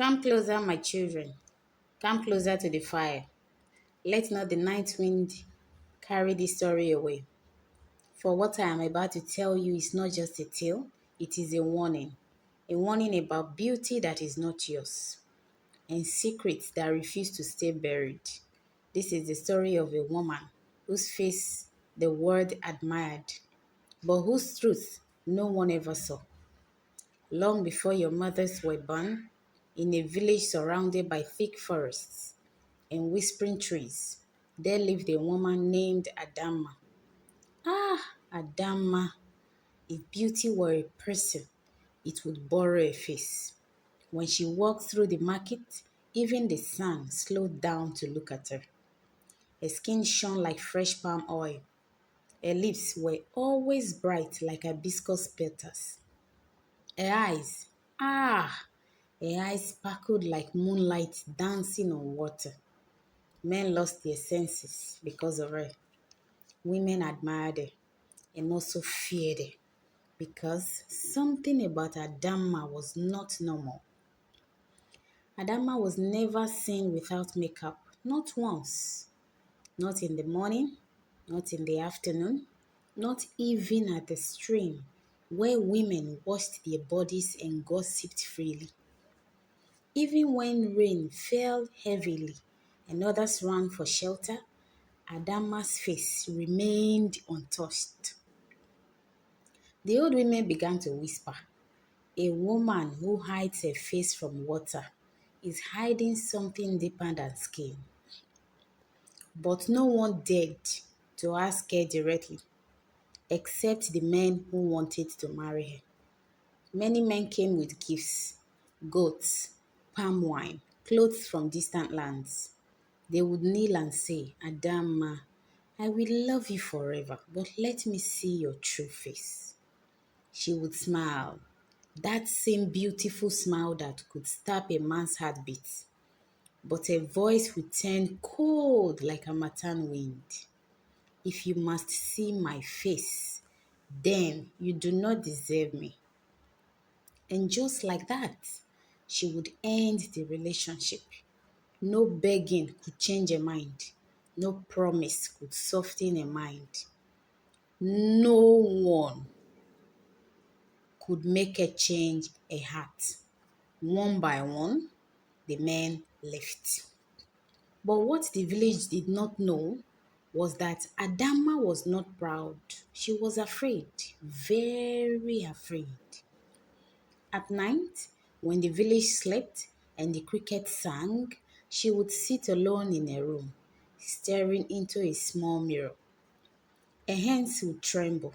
Come closer, my children. Come closer to the fire. Let not the night wind carry this story away. For what I am about to tell you is not just a tale, it is a warning. A warning about beauty that is not yours and secrets that refuse to stay buried. This is the story of a woman whose face the world admired, but whose truth no one ever saw. Long before your mothers were born, in a village surrounded by thick forests and whispering trees, there lived a woman named Adamma. Ah, Adamma, if beauty were a person, it would borrow a face. When she walked through the market, even the sun slowed down to look at her. Her skin shone like fresh palm oil. Her lips were always bright like hibiscus petals. Her eyes, ah, her eyes sparkled like moonlight dancing on water. Men lost their senses because of her. Women admired her and also feared her because something about Adamma was not normal. Adamma was never seen without makeup, not once. Not in the morning, not in the afternoon, not even at the stream where women washed their bodies and gossiped freely. Even when rain fell heavily and others ran for shelter, Adamma's face remained untouched. The old women began to whisper, "A woman who hides her face from water is hiding something deeper than skin." But no one dared to ask her directly, except the men who wanted to marry her. Many men came with gifts, goats, palm wine, clothes from distant lands. They would kneel and say, "Adamma, I will love you forever, but let me see your true face." She would smile, that same beautiful smile that could stop a man's heartbeat. But her voice would turn cold like a Matan wind. "If you must see my face, then you do not deserve me." And just like that, she would end the relationship. No begging could change her mind. No promise could soften her mind. No one could make her change her heart. One by one, the men left. But what the village did not know was that Adama was not proud. She was afraid, very afraid. At night, when the village slept and the crickets sang, she would sit alone in her room, staring into a small mirror. Her hands would tremble.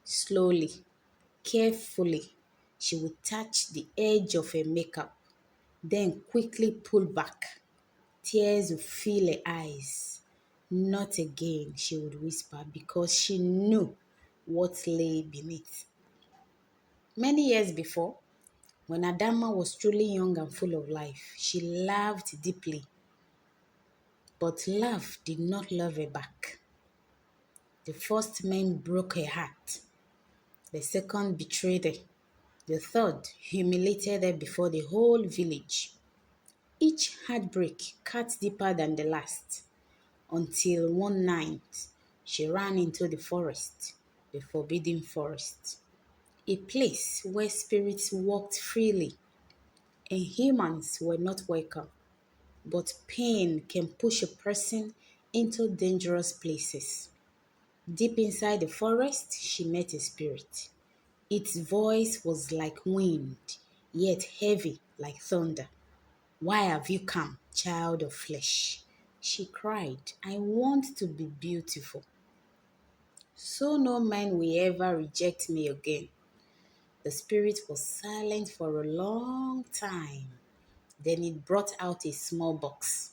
Slowly, carefully, she would touch the edge of her makeup, then quickly pull back. Tears would fill her eyes. "Not again," she would whisper, because she knew what lay beneath. Many years before, when Adama was truly young and full of life, she laughed deeply, but love did not love her back. The first man broke her heart. The second betrayed her. The third humiliated her before the whole village. Each heartbreak cut deeper than the last, until one night she ran into the forest, the forbidden forest, a place where spirits walked freely and humans were not welcome. But pain can push a person into dangerous places. Deep inside the forest, she met a spirit. Its voice was like wind, yet heavy like thunder. "Why have you come, child of flesh?" she cried. "I want to be beautiful, so no man will ever reject me again." The spirit was silent for a long time. Then it brought out a small box.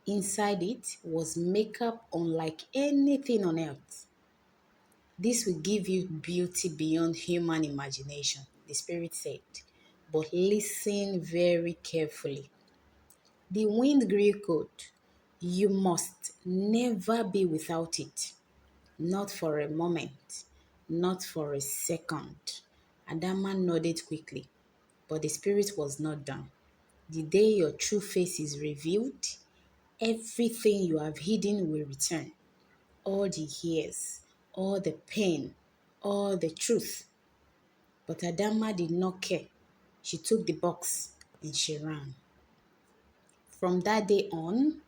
Inside it was makeup unlike anything on earth. "This will give you beauty beyond human imagination," the spirit said. "But listen very carefully. The wind grew cold. You must never be without it. Not for a moment, not for a second." Adama nodded quickly, but the spirit was not done. The day your true face is revealed, everything you have hidden will return. All the years, all the pain, all the truth. But Adamma did not care. She took the box and she ran. From that day on,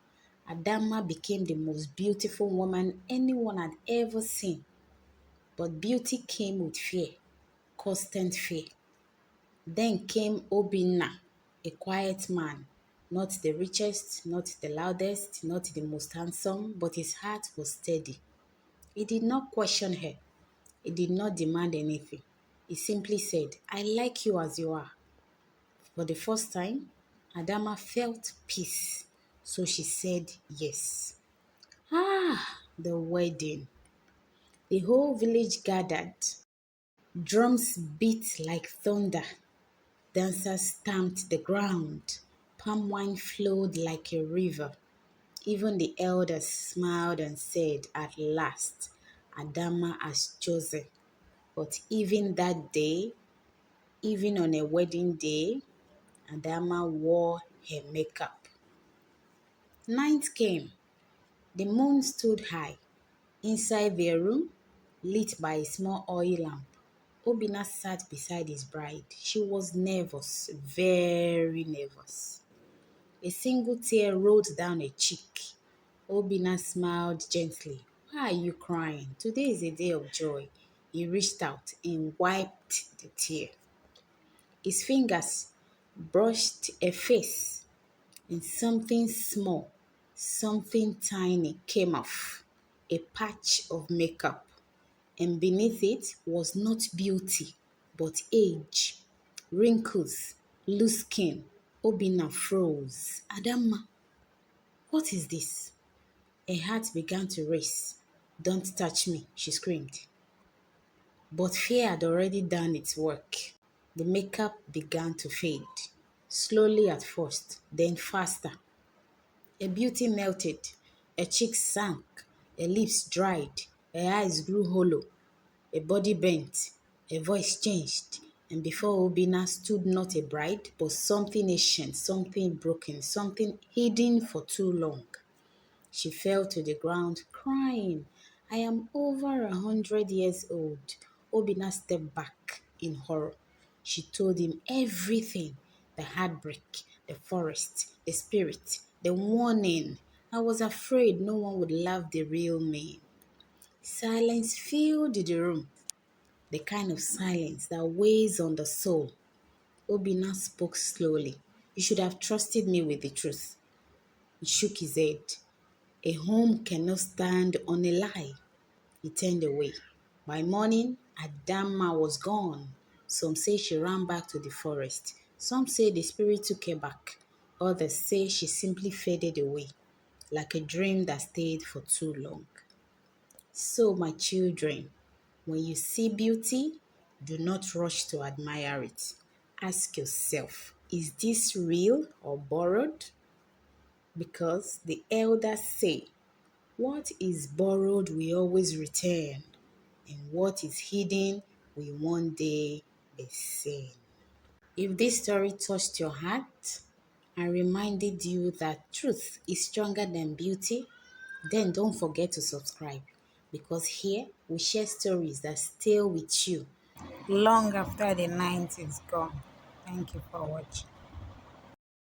Adamma became the most beautiful woman anyone had ever seen. But beauty came with fear, constant fear. Then came Obinna, a quiet man, not the richest, not the loudest, not the most handsome, but his heart was steady. He did not question her. He did not demand anything. He simply said, I like you as you are. For the first time, Adama felt peace. So she said yes. Ah, the wedding. The whole village gathered. Drums beat like thunder. Dancers stamped the ground. Palm wine flowed like a river. Even the elders smiled and said, at last, Adama has chosen. But even that day, even on a wedding day, Adama wore her makeup. Night came. The moon stood high. Inside their room, lit by a small oil lamp, Obina sat beside his bride. She was nervous, very nervous. A single tear rolled down her cheek. Obina smiled gently. Why are you crying? Today is a day of joy. He reached out and wiped the tear. His fingers brushed her face, and something small, something tiny came off. A patch of makeup. And beneath it was not beauty, but age, wrinkles, loose skin. Obina froze. Adamma, what is this? Her heart began to race. Don't touch me, she screamed. But fear had already done its work. The makeup began to fade, slowly at first, then faster. Her beauty melted, her cheeks sank, her lips dried, her eyes grew hollow, her body bent, her voice changed, and before Obina stood not a bride, but something ancient, something broken, something hidden for too long. She fell to the ground crying. I am over 100 years old. Obina stepped back in horror. She told him everything, the heartbreak, the forest, the spirit, the warning. I was afraid no one would love the real me. Silence filled the room, the kind of silence that weighs on the soul. Obina spoke slowly. You should have trusted me with the truth. He shook his head. A home cannot stand on a lie. He turned away. By morning, Adamma was gone. Some say she ran back to the forest. Some say the spirit took her back. Others say she simply faded away, like a dream that stayed for too long. So, my children, when you see beauty, do not rush to admire it. Ask yourself, is this real or borrowed? Because the elders say, what is borrowed will always return, and what is hidden will one day be seen. If this story touched your heart and reminded you that truth is stronger than beauty, then don't forget to subscribe because here we share stories that stay with you long after the night is gone. Thank you for watching.